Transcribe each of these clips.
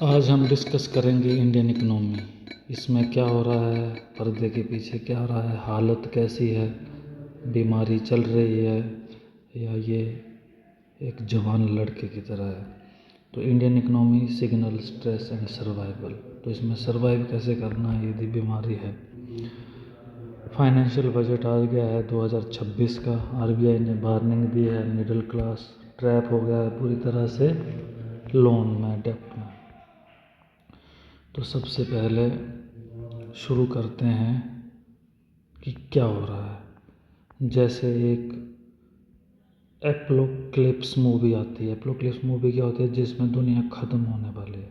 आज हम डिस्कस करेंगे इंडियन इकनॉमी। इसमें क्या हो रहा है, पर्दे के पीछे क्या हो रहा है, हालत कैसी है, बीमारी चल रही है या ये एक जवान लड़के की तरह है। तो Indian economy signal stress and survival. तो इसमें सर्वाइव कैसे करना है यदि बीमारी है। फाइनेंशियल बजट आ गया है 2026 का। आरबीआई ने वार्निंग दी है, मिडिल क्लास ट्रैप हो गया है पूरी तरह से लोन में, डेप्ट में। तो सबसे पहले शुरू करते हैं कि क्या हो रहा है। जैसे एक एपोकलिप्स मूवी आती है। एपोकलिप्स मूवी क्या होती है, जिसमें दुनिया ख़त्म होने वाली है।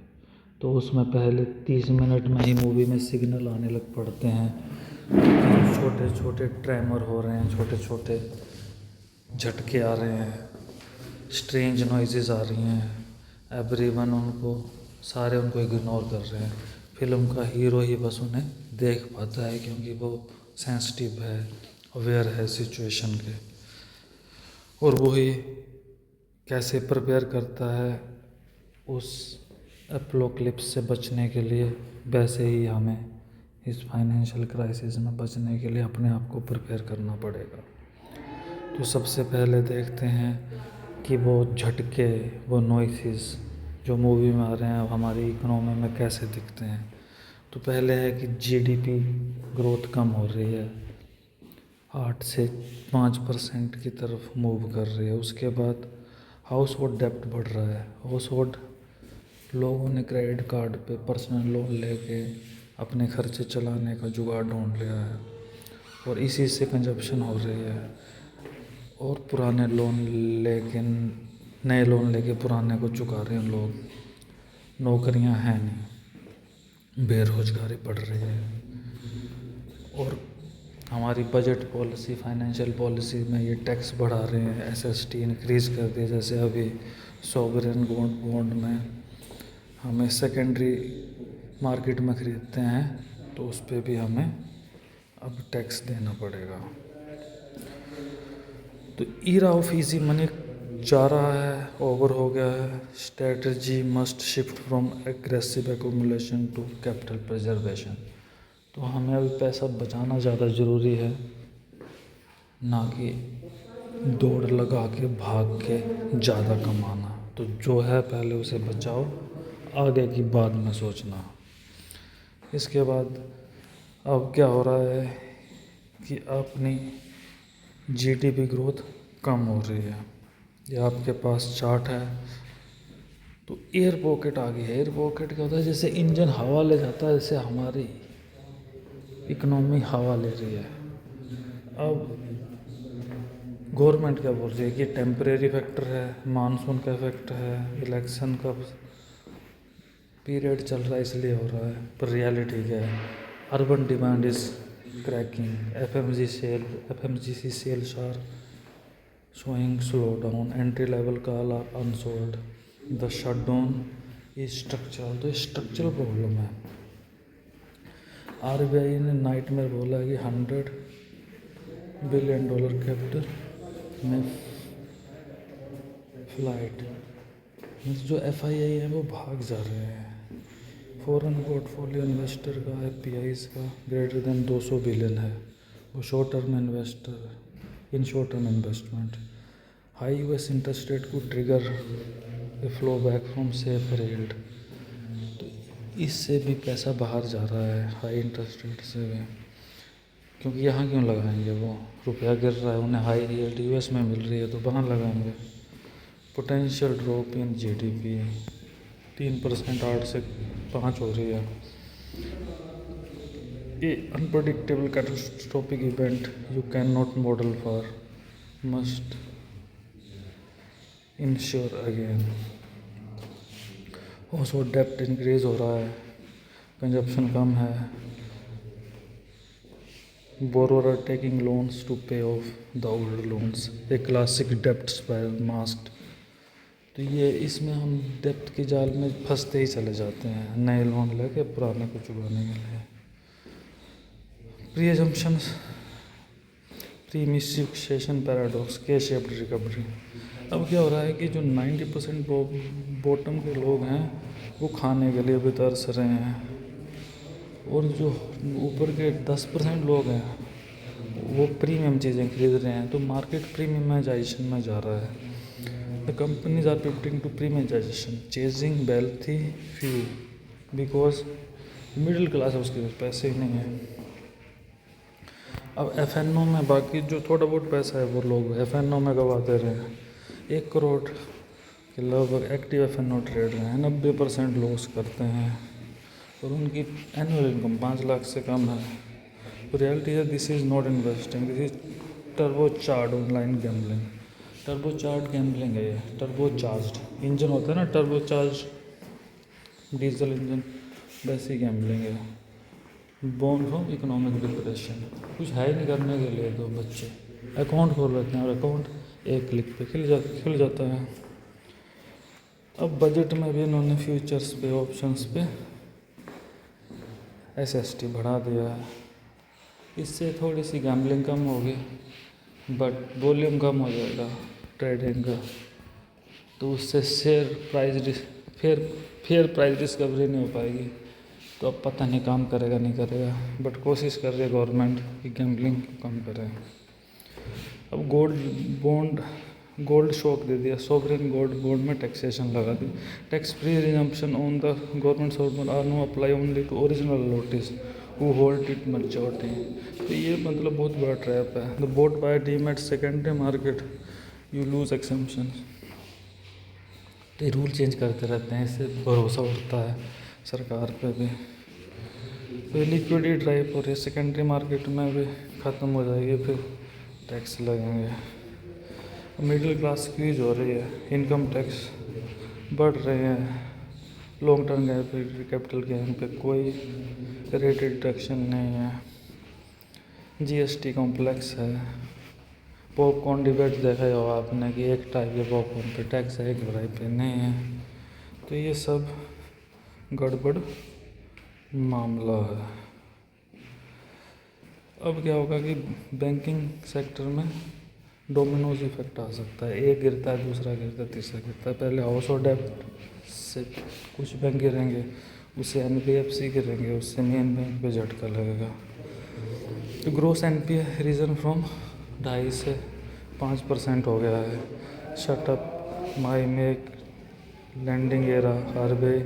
तो उसमें पहले 30 मिनट में ही मूवी में सिग्नल आने लग पड़ते हैं कि छोटे छोटे ट्रेमर हो रहे हैं, छोटे छोटे झटके आ रहे हैं, स्ट्रेंज नॉइजेस आ रही हैं। एवरीवन सारे उनको इग्नोर कर रहे हैं। फिल्म का हीरो ही बस उन्हें देख पाता है क्योंकि वो सेंसिटिव है, अवेयर है सिचुएशन के। और वही कैसे प्रिपेयर करता है उस एपोकलिप्स से बचने के लिए, वैसे ही हमें इस फाइनेंशियल क्राइसिस में बचने के लिए अपने आप को प्रिपेयर करना पड़ेगा। तो सबसे पहले देखते हैं कि वो झटके, वो नॉइसेस जो मूवी में आ रहे हैं हमारी इकोनॉमी में कैसे दिखते हैं। तो पहले है कि जीडीपी ग्रोथ कम हो रही है, 8 से 5% की तरफ मूव कर रही है। उसके बाद हाउस होल्ड डेप्ट बढ़ रहा है। हाउस होल्ड लोगों ने क्रेडिट कार्ड पे पर्सनल लोन लेके अपने खर्चे चलाने का जुगाड़ ढूंढ लिया है और इसी से कंजप्शन हो रही है। और पुराने लोन लेके, नए लोन लेके पुराने को चुका रहे हैं लोग। नौकरियां हैं नहीं, बेरोजगारी बढ़ रही है। और हमारी बजट पॉलिसी, फाइनेंशियल पॉलिसी में ये टैक्स बढ़ा रहे हैं, एसएसटी इंक्रीज़ कर दिया। जैसे अभी सॉवरेन बॉन्ड में हमें सेकेंडरी मार्केट में ख़रीदते हैं तो उस पर भी हमें अब टैक्स देना पड़ेगा। तो ईरा ऑफ इजी मनी जा रहा है, ओवर हो गया है। Strategy must shift from aggressive accumulation to capital preservation. तो हमें अभी पैसा बचाना ज़्यादा ज़रूरी है, ना कि दौड़ लगा के भाग के ज़्यादा कमाना। तो जो है पहले उसे बचाओ, आगे की बाद में सोचना। इसके बाद अब क्या हो रहा है कि अपनी जीडीपी ग्रोथ कम हो रही है। ये आपके पास चार्ट है। तो एयर पॉकेट आ गई है। एयर पॉकेट क्या होता है, जैसे इंजन हवा ले जाता है, जैसे हमारी इकोनॉमी हवा ले रही है। अब गवर्नमेंट क्या बोल रही है कि टेम्परेरी फैक्टर है, मानसून का इफेक्ट है, इलेक्शन का पीरियड चल रहा है इसलिए हो रहा है। पर रियलिटी क्या है, urban demand is cracking, FMCG sales are showing slowdown, entry level call are unsold, the shutdown is structural। तो स्ट्रक्चरल प्रॉब्लम है। आरबीआई ने नाइट में बोला कि $100 बिलियन कैपिटल में फ्लाइट, जो एफआईआई है वो भाग जा रहे हैं। फॉरेन पोर्टफोलियो इन्वेस्टर का, एफपीआईज का ग्रेटर देन 200 बिलियन है। वो short term investor in short term investment. High US interest rate को trigger a flow back from safe rate. तो इससे भी पैसा बाहर जा रहा है, हाई इंटरेस्ट रेट से भी। क्योंकि यहाँ क्यों लगाएंगे, वो रुपया गिर रहा है, उन्हें हाई यील्ड यूएस में मिल रही है तो वहाँ लगाएंगे। पोटेंशियल ड्रॉप इन जीडीपी 3%, 8 से 5 हो रही है। A unpredictable catastrophic event you can not model for must insure again. Also डेप्ट इंक्रीज हो रहा है, कंजप्शन कम है। Borrower are taking loans to pay off the old loans, a classic डेप्ट स्पाइरल मास्क्ड। तो ये इसमें हम डेप्ट की जाल में फंसते ही चले जाते हैं, नए लोन लेके पुराने को चुकाने के लिए। Pre assumptions, pre recession paradox, K shaped recovery. अब क्या हो रहा है कि जो 90% बॉटम के लोग हैं वो खाने के लिए भी तरस रहे हैं, और जो ऊपर के 10% लोग हैं वो प्रीमियम चीज़ें खरीद रहे हैं। तो मार्केट प्रीमियमाइजेशन में जा रहा है। The companies are pivoting to premiumisation, chasing wealthy few, because middle class है उसके पास पैसे ही नहीं है। अब एफ.एन.ओ में बाकी जो थोड़ा बहुत पैसा है वो लोग एफ.एन.ओ में गवाते रहे हैं। 1 करोड़ के लगभग एक्टिव एफ.एन.ओ ट्रेडर हैं, 90% लॉस करते हैं और उनकी एनुअल इनकम 5 लाख से कम है। रियलिटी है this is not investing, this is turbo charged online gambling. Turbo charged gambling है ये, टर्बो चार्ज इंजन होता है ना, टर्बो चार्ज डीजल इंजन, वैसी गैम्बलिंग है। बोर्न फ्रॉम इकोनॉमिक डिप्रेशन, कुछ है नहीं करने के लिए तो बच्चे अकाउंट खोल लेते हैं और अकाउंट एक क्लिक पे खुल जाता है। अब बजट में भी इन्होंने फ्यूचर्स पे, ऑप्शंस पे एसएसटी बढ़ा दिया है। इससे थोड़ी सी गैम्बलिंग कम होगी बट वॉल्यूम कम हो जाएगा ट्रेडिंग का, तो उससे share price fair price discovery नहीं हो पाएगी। तो अब पता नहीं काम करेगा नहीं करेगा, बट कोशिश कर रही है गवर्नमेंट कि गैम्बलिंग कम करे। अब गोल्ड शॉक दे दिया, सॉवरेन गोल्ड बॉन्ड में टैक्सेशन लगा दी। Tax free redemption on the government sovereign are no apply only to original notice who hold it maturity. तो ये मतलब बहुत बड़ा ट्रैप है। The bought by demat secondary market you lose exemption. तो ये रूल चेंज करते रहते हैं, इससे भरोसा उठता है सरकार पे भी। तो लिक्विडिटी ड्राइव हो रही है, सेकेंडरी मार्केट में भी ख़त्म हो जाएगी, फिर टैक्स लगेंगे। मिडिल क्लास स्क्वीज हो रही है, इनकम टैक्स बढ़ रहे हैं, लॉन्ग टर्म कैपिटल गेन पे कोई रेट डिडक्शन नहीं है, जीएसटी कॉम्प्लेक्स है। पॉपकॉर्न डिबेट देखा ही होगा आपने कि एक टाइप के पॉपकॉर्न पे टैक्स है, एक टाइप पे नहीं है। तो ये सब गड़बड़ मामला है। अब क्या होगा कि बैंकिंग सेक्टर में डोमिनोज इफेक्ट आ सकता है, एक गिरता है दूसरा गिरता है तीसरा गिरता है। पहले हाउस होल्ड डेब्ट से कुछ बैंक गिरेंगे, उससे एनबीएफसी गिरेंगे, उससे मेन बैंक पे झटका लगेगा। तो ग्रोस एनपीए रीजन फ्रॉम 2.5 से 5% हो गया है। Shut up my make landing era, RBI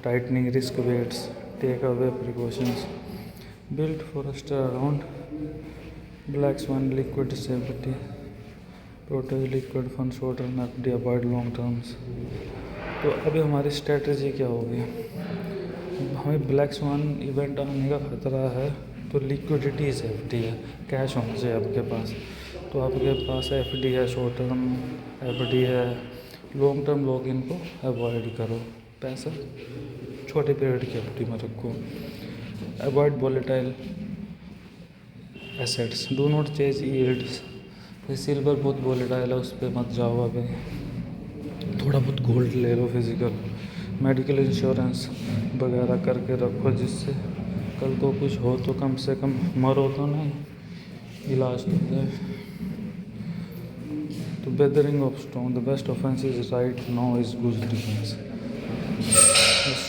tightening risk weights, take away precautions, build forest around black swan liquid safety, protege liquid fund short term FD, avoid long terms. तो अभी हमारी strategy क्या होगी? हमें ब्लैक स्वान इवेंट आने का खतरा है तो लिक्विडिटी सेफ्टी है, कैश होना चाहिए आपके पास। तो आपके पास एफडी है, शॉर्ट टर्म एफडी है, लॉन्ग टर्म लोग इनको अवॉइड करो, पैसा छोटे पीरियड की एफडी में रखो। Avoid volatile assets, do not chase yields. Silver बहुत वॉलेटाइल है, उस पर मत जाओ अभी। थोड़ा बहुत गोल्ड ले लो, फिजिकल मेडिकल इंश्योरेंस वगैरह करके रखो, जिससे कल को कुछ हो तो कम से कम मरो तो नहीं, इलाज तो है। तो weathering of stone, the best offence is right now is good defence.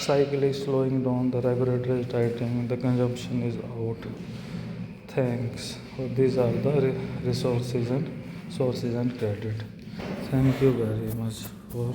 Cycle is slowing down, the regulator is tightening, the consumption is out. Thanks. So these are the resources and sources and credit. Thank you very much for